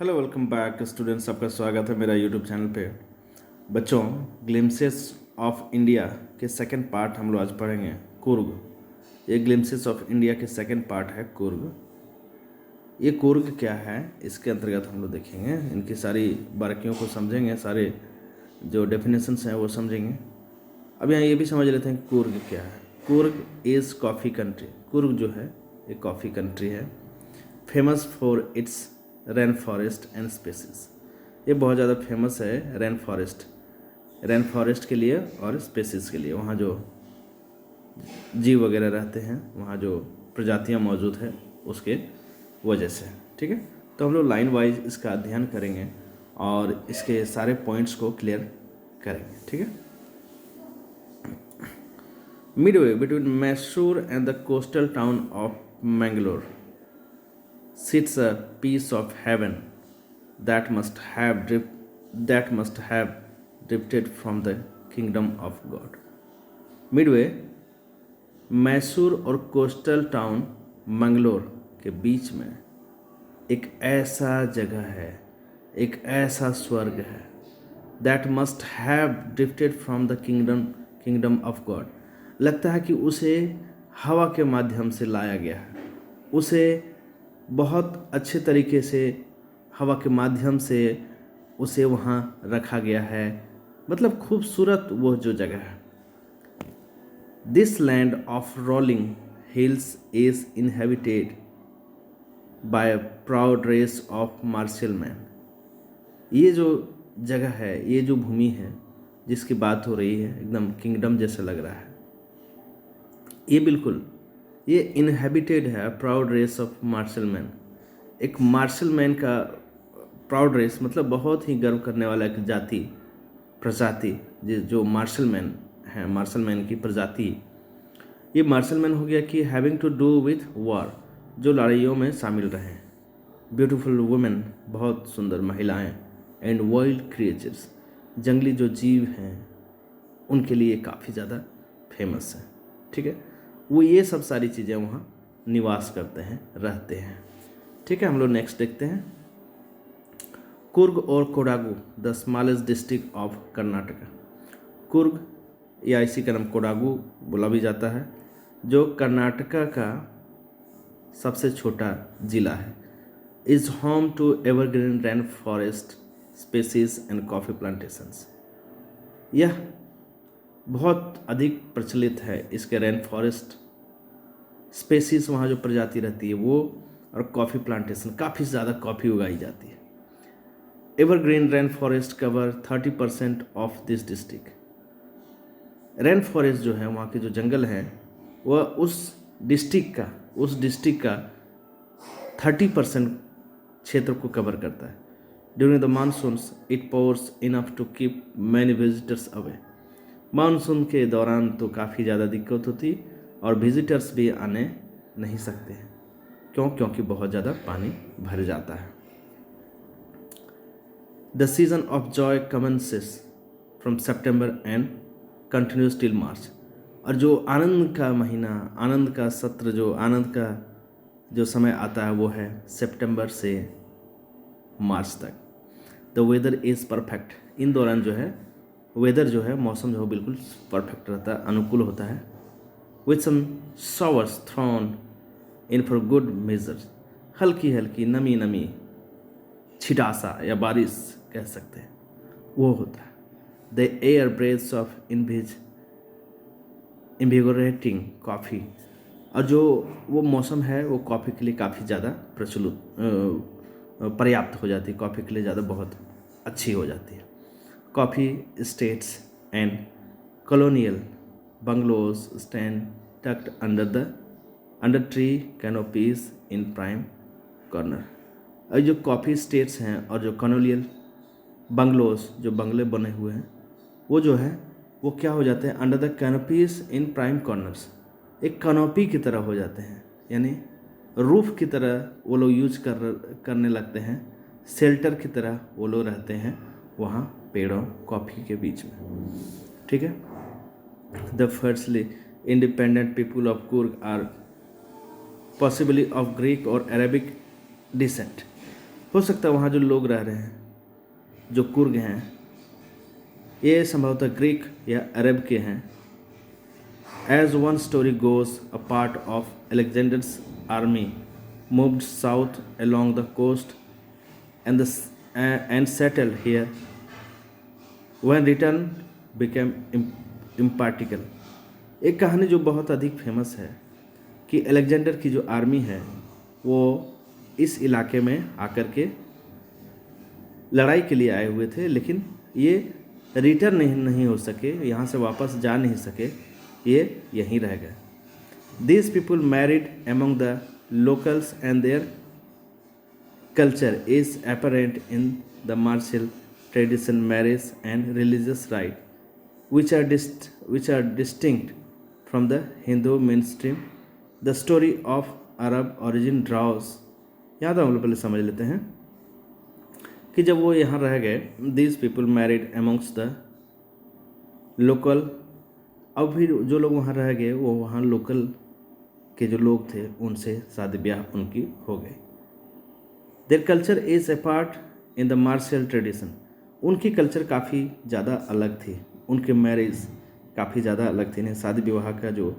Hello welcome back students, आपका स्वागत है मेरा यूट्यूब चैनल पे। बच्चों, ग्लिम्सेस ऑफ इंडिया के सेकंड पार्ट हम लोग आज पढ़ेंगे कुर्ग। ये ग्लिम्सेस ऑफ इंडिया के सेकंड पार्ट है कुर्ग। ये कुर्ग क्या है, इसके अंतर्गत हम लोग देखेंगे, इनकी सारी बारीकियों को समझेंगे, सारे जो डेफिनेशंस हैं वो समझेंगे। अब यहाँ ये भी समझ लेते हैं कुर्ग क्या है। Coorg is coffee country. Coorg जो है ये कॉफ़ी कंट्री है। Famous for its rain forest and species. ये बहुत ज़्यादा फेमस है रेन फॉरेस्ट के लिए और स्पेसीज के लिए। वहाँ जो जीव वगैरह रहते हैं, वहाँ जो प्रजातियाँ मौजूद है उसके वजह से। ठीक है, तो हम लोग लाइन वाइज इसका अध्ययन करेंगे और इसके सारे पॉइंट्स को क्लियर करेंगे। ठीक है। Midway between Mysore and the coastal town of Mangalore sits a piece of heaven that must have drifted from the kingdom of God. Midway Mysore और कोस्टल टाउन मंगलोर के बीच में एक ऐसा जगह है, एक ऐसा स्वर्ग है, that must have drifted from the kingdom of God. लगता है कि उसे हवा के माध्यम से लाया गया है, उसे बहुत अच्छे तरीके से हवा के माध्यम से उसे वहाँ रखा गया है। मतलब खूबसूरत वो जो जगह है। This land of rolling hills is inhabited by proud race of martial man. ये जो जगह है, ये जो भूमि है जिसकी बात हो रही है, एकदम किंगडम जैसा लग रहा है। ये इनहेबिटेड है proud race of martial man. एक मार्शल मैन का प्राउड रेस मतलब बहुत ही गर्व करने वाला एक प्रजाति जो मार्शल मैन है, मार्शल मैन की प्रजाति। ये मार्शल मैन हो गया कि having to do with war, जो लड़ाइयों में शामिल रहे। ब्यूटीफुल वुमेन, बहुत सुंदर महिलाएं, एंड वाइल्ड क्रिएचर्स, जंगली जो जीव हैं उनके लिए काफ़ी ज़्यादा फेमस है। ठीक है, वो ये सब सारी चीज़ें वहाँ निवास करते हैं, रहते हैं। ठीक है, हम लोग नेक्स्ट देखते हैं। कुर्ग और Kodagu the smallest district of Karnataka. Coorg या इसी का नाम कोडागू बोला भी जाता है, जो कर्नाटका का सबसे छोटा जिला है। Is home to evergreen rain forest species and coffee plantations. यह बहुत अधिक प्रचलित है, इसके रेन फॉरेस्ट स्पेसीज, वहाँ जो प्रजाति रहती है वो, और कॉफ़ी प्लांटेशन, काफ़ी ज़्यादा कॉफ़ी उगाई जाती है। Evergreen rain forest cover 30% of this district. Rain forest जो है, वहाँ के जो जंगल हैं, वह उस डिस्ट्रिक्ट का 30% क्षेत्र को कवर करता है। During the monsoons it pours enough to keep many visitors away. Monsoon के दौरान तो काफ़ी ज़्यादा दिक्कत होती और विजिटर्स भी आने नहीं सकते हैं। क्योंकि बहुत ज़्यादा पानी भर जाता है। The season of Joy commences from September and continues till March. और जो आनंद का महीना, आनंद का सत्र, आनंद का जो समय आता है वो है सितंबर से मार्च तक। The weather is perfect. इन दौरान जो है वेदर जो है, मौसम जो है बिल्कुल परफेक्ट रहता है, अनुकूल होता है। With some showers thrown in for good measure. हल्की हल्की नमी छिटासा या बारिश कह सकते हैं, वो होता है। The air breaths of इन्विगोरेटिंग coffee. और जो वो मौसम है वो कॉफ़ी के लिए काफ़ी ज़्यादा पर्याप्त हो जाती है, कॉफ़ी के लिए ज़्यादा बहुत अच्छी हो जाती है। Coffee estates and colonial bungalows stand tucked under tree canopies in prime corner. और जो कॉफ़ी स्टेट्स हैं और जो कॉलोनियल बंगलोज, जो बंगले बने हुए हैं, वो जो है वो क्या हो जाते हैं, under the canopies in prime corners. एक कैनोपी की तरह हो जाते हैं, यानी रूफ की तरह वो लोग यूज करने लगते हैं, शेल्टर की तरह वो लोग रहते हैं वहाँ पेड़ों कॉफ़ी के बीच में। ठीक है। The firstly independent people of Coorg are possibly of Greek or Arabic descent. हो सकता है वहाँ जो लोग रह रहे हैं, जो कुर्ग हैं, ये संभवतः ग्रीक या अरब के हैं। As one story goes, a part of Alexander's army moved south along the coast and settled here. When return became impractical. एक कहानी जो बहुत अधिक फेमस है कि अलेक्जेंडर की जो आर्मी है वो इस इलाके में आकर के लड़ाई के लिए आए हुए थे, लेकिन ये रिटर्न नहीं हो सके, यहाँ से वापस जा नहीं सके, ये यहीं रह गए. These people married among the locals and their culture is apparent in the martial tradition, marriage and religious rite, which are distinct from the Hindu mainstream. The story of Arab origin draws. यहाँ तो हम लोग पहले समझ लेते हैं कि जब वो यहाँ रह गए, these people married amongst the local. अब फिर जो लोग वहाँ रह गए वो वहाँ लोकल के जो लोग थे उनसे शादी ब्याह उनकी हो गई. Their culture is apart in the martial tradition. उनकी कल्चर काफ़ी ज़्यादा अलग थी, उनके मैरिज काफ़ी ज़्यादा अलग थे, इन्हें शादी विवाह का जो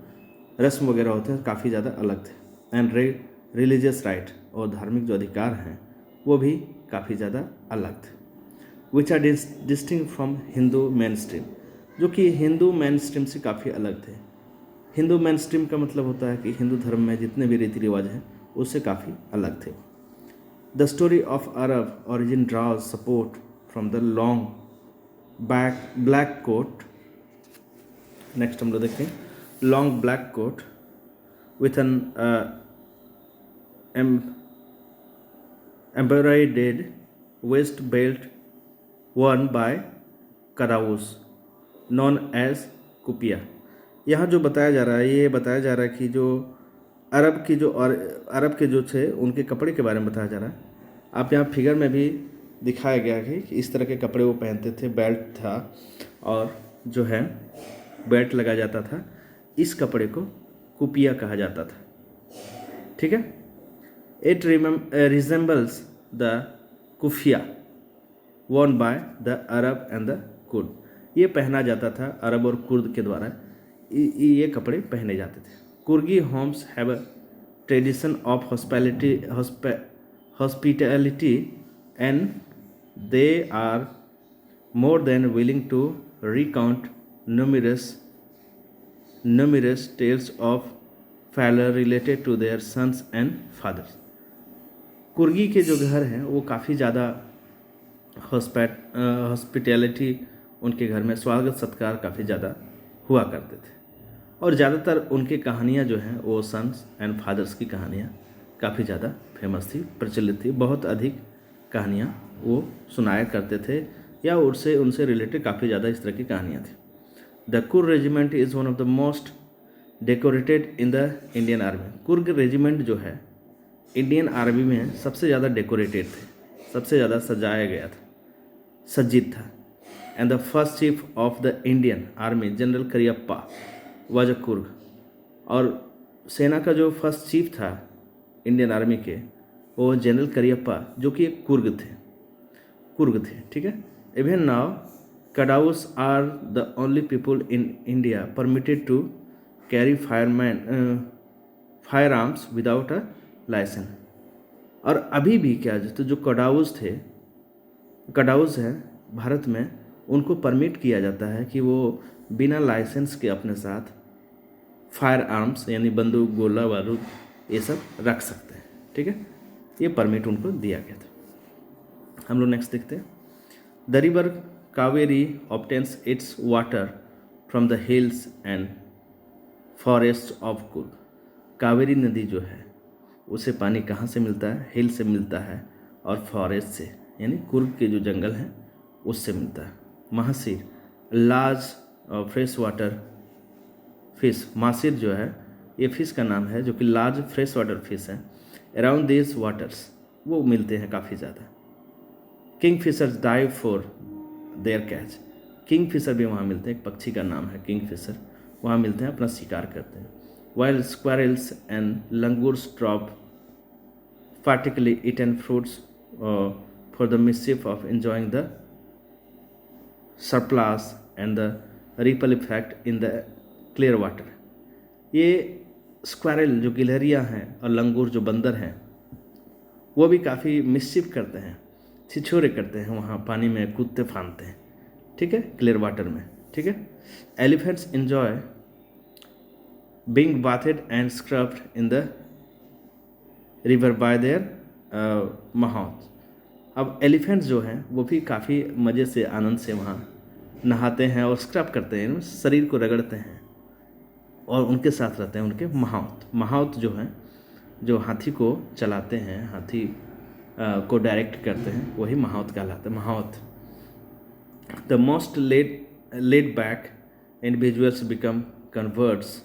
रस्म वगैरह होते हैं काफ़ी ज़्यादा अलग थे. एंड रिलीजियस राइट, और धार्मिक जो अधिकार हैं वो भी काफ़ी ज़्यादा अलग थे. Which are distinct from Hindu mainstream, जो कि हिंदू मेन स्ट्रीम से काफ़ी अलग थे. हिंदू मेन स्ट्रीम का मतलब होता है कि हिंदू धर्म में जितने भी रीति रिवाज हैं उससे काफ़ी अलग थे. The story of Arab origin draws support from the long black coat. Next हम लोग देखते हैं long black coat with an embroidered waist belt worn by Kadaus known as कुपिया. यहाँ जो बताया जा रहा है, ये बताया जा रहा है कि जो अरब के जो थे उनके कपड़े के बारे में बताया जा रहा है. आप यहाँ फिगर में भी दिखाया गया है कि इस तरह के कपड़े वो पहनते थे, बेल्ट था और जो है बेल्ट लगा जाता था. इस कपड़े को कुपिया कहा जाता था. ठीक है. It resembles the keffiyeh worn by the Arab and the Kurd. ये पहना जाता था अरब और कुर्द के द्वारा, ये कपड़े पहने जाते थे. Coorgi homes have a tradition of hospitality and they are more than willing to recount numerous tales of failure related to their sons and fathers. कुर्गी के जो घर हैं वो काफ़ी ज़्यादा हॉस्पिटैलिटी, उनके घर में स्वागत सत्कार काफ़ी ज़्यादा हुआ करते थे और ज़्यादातर उनकी कहानियाँ जो हैं वो सन्स एंड फादर्स की कहानियाँ काफ़ी ज़्यादा फेमस थी, प्रचलित थी. बहुत अधिक कहानियाँ वो सुनाया करते थे या उनसे रिलेटेड काफ़ी ज़्यादा इस तरह की कहानियाँ थी. The Coorg regiment is one of the most decorated in the Indian army. Coorg regiment जो है इंडियन आर्मी में सबसे ज़्यादा डेकोरेटेड थे, सबसे ज़्यादा सजाया गया था, सज्जित था. And the first chief of the Indian army general Cariappa was a Coorg. और सेना का जो फर्स्ट चीफ था इंडियन आर्मी के वो जनरल करियप्पा जो कि एक कुर्ग थे. ठीक है. Even now Kodavas are the only people in India permitted to carry firearms without a licence. और अभी भी क्या तो जो कडाउस है भारत में, उनको परमिट किया जाता है कि वो बिना लाइसेंस के अपने साथ फायर आर्म्स यानी बंदूक, गोला बारूद ये सब रख सकते हैं. ठीक है. ये परमिट उनको दिया गया था. हम लोग नेक्स्ट देखते हैं. The river Kaveri obtains it's water from the hills and forest of Coorg. Kaveri नदी जो है उसे पानी कहाँ से मिलता है? हिल से मिलता है और फॉरेस्ट से यानी कुर्ग के जो जंगल हैं उससे मिलता है. Mahseer large fresh water fish. Mahseer जो है ये फिश का नाम है जो कि लार्ज फ्रेश वाटर फिश है. अराउंड दिस वाटर्स वो मिलते हैं काफ़ी ज़्यादा. Kingfishers dive for their catch. Kingfisher भी वहाँ मिलते हैं, एक पक्षी का नाम है किंग फिशर, वहाँ मिलते हैं, अपना शिकार करते हैं. While squirrels and langurs drop particularly eaten fruits for the mischief of enjoying the surplus and the ripple effect in the clear water. ये स्क्वारल जो गिलहरियाँ हैं और लंगूर जो बंदर हैं वो भी काफ़ी मिसचिफ करते हैं, छिछोरे करते हैं, वहाँ पानी में कूदते फांदते हैं, ठीक है, क्लियर वाटर में, ठीक है. Elephants enjoy being bathed and scrubbed in the river by their mouth. अब एलिफेंट्स जो हैं वो भी काफ़ी मज़े से आनंद से वहाँ नहाते हैं और स्क्रब करते हैं, शरीर को रगड़ते हैं और उनके साथ रहते हैं उनके महावत जो हैं, जो हाथी को चलाते हैं, हाथी को डायरेक्ट करते हैं, वही महावत कहलाते हैं. महावत the most laid back individuals become converts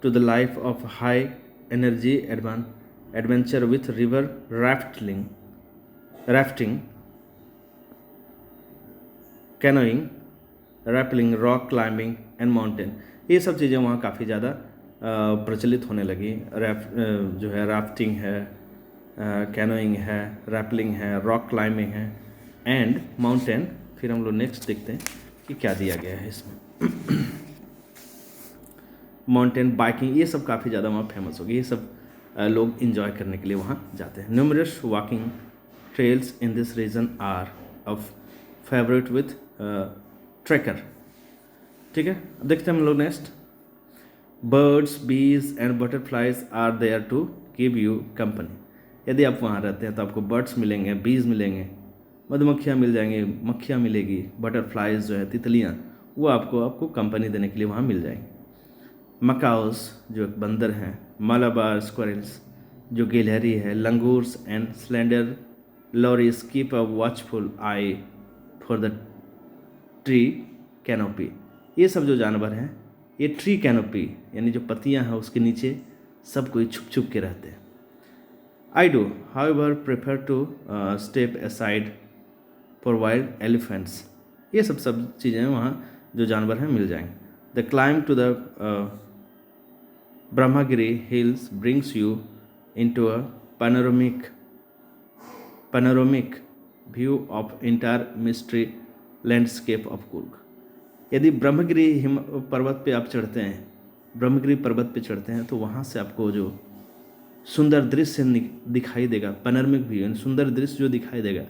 to the life of high energy adventure with river rafting canoeing, rappelling, rock climbing and mountain. ये सब चीज़ें वहाँ काफ़ी ज़्यादा प्रचलित होने लगी. जो है राफ्टिंग है, कैनोइंग है, रैपलिंग है, रॉक क्लाइंबिंग है एंड माउंटेन. फिर हम लोग नेक्स्ट देखते हैं कि क्या दिया गया है इसमें. माउंटेन बाइकिंग, ये सब काफ़ी ज़्यादा वहाँ फेमस होगी. ये सब लोग इंजॉय करने के लिए वहाँ जाते हैं. Numerous walking trails in this region are of favourite with tracker. ठीक है, देखते हैं हम लोग next. Birds, bees and butterflies are there to give you company. यदि आप वहाँ रहते हैं तो आपको बर्ड्स मिलेंगे, बीज मिलेंगे, मधुमक्खियाँ मिल जाएंगी, मक्खियाँ मिलेगी, बटरफ्लाइज जो है तितलियाँ, वो आपको कंपनी देने के लिए वहाँ मिल जाएंगी. मकाउस जो एक बंदर हैं, मालाबार स्क्वायरल्स जो गिलहरी है, langurs and slender lorries keep a watchful I for the tree canopy. ये सब जो जानवर हैं ये ट्री कैनोपी यानी जो पत्तियां हैं उसके नीचे सब कोई छुप छुप के रहते हैं. I do however prefer to step aside for wild elephants. ये सब चीज़ें वहाँ जो जानवर हैं मिल जाएंगे. The climb to the Brahmagiri hills brings you into a panoramic view of entire mystery landscape of Coorg. यदि ब्रह्मगिरी पर्वत पे आप चढ़ते हैं, ब्रह्मगिरी पर्वत पे चढ़ते हैं तो वहाँ से आपको जो सुंदर दृश्य दिखाई देगा, पैनोरामिक व्यू यानी सुंदर दृश्य जो दिखाई देगा,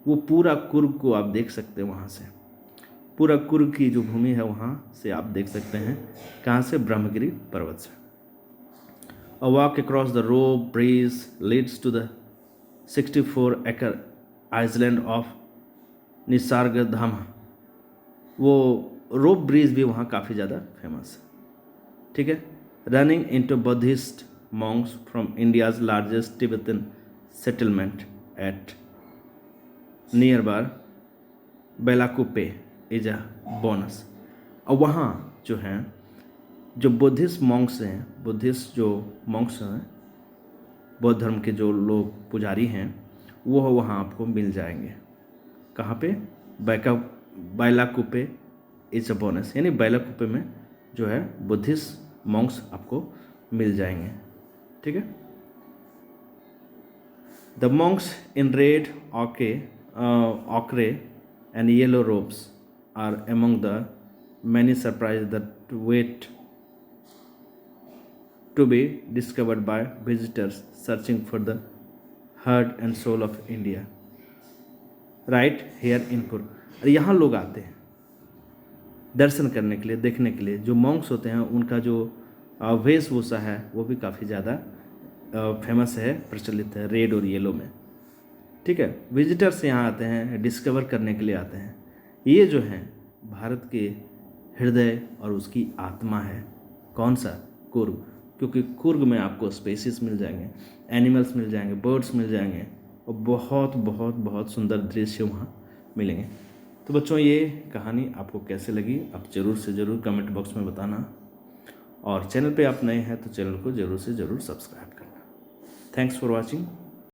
वो पूरा कुर्ग को आप देख सकते हैं. वहाँ से पूरा कुर्ग की जो भूमि है वहाँ से आप देख सकते हैं. कहाँ से? ब्रह्मगिरी पर्वत से. A walk across the rope bridge leads to the 64 acre island of Nisargadhama. वो रोप ब्रिज भी वहाँ काफ़ी ज़्यादा फेमस है. ठीक है. Running into Buddhist monks from India's largest Tibetan settlement at near bar Bylakuppe is a bonus. और वहाँ जो हैं जो बुद्धिस्ट मॉन्क्स हैं, बुद्धिस्ट जो मॉन्क्स हैं, बौद्ध धर्म के जो लोग पुजारी हैं, वो वहाँ आपको मिल जाएंगे. कहाँ पे? बैलाकुपे इज अ बोनस यानी बैलाकुपे में जो है बुद्धिस्ट मॉन्क्स आपको मिल जाएंगे. ठीक है. The monks in red ochre and yellow robes are among the many surprise that wait to be discovered by visitors searching for the heart and soul of India right here in Kurg. यहाँ लोग आते हैं दर्शन करने के लिए, देखने के लिए. जो मॉन्क्स होते हैं उनका जो वेशभूषा है वो भी काफ़ी ज़्यादा फेमस है, प्रचलित है, रेड और येलो में. ठीक है. विजिटर्स यहाँ आते हैं, डिस्कवर करने के लिए आते हैं. ये जो हैं भारत के हृदय और उसकी आत्मा है. कौन सा? कुर्ग. क्योंकि कुर्ग में आपको स्पेसीज मिल जाएंगे, एनिमल्स मिल जाएंगे, बर्ड्स मिल जाएंगे और बहुत बहुत बहुत सुंदर दृश्य वहाँ मिलेंगे. तो बच्चों ये कहानी आपको कैसे लगी आप ज़रूर से ज़रूर कमेंट बॉक्स में बताना. और चैनल पे आप नए हैं तो चैनल को ज़रूर से ज़रूर सब्सक्राइब करना. Thanks for watching.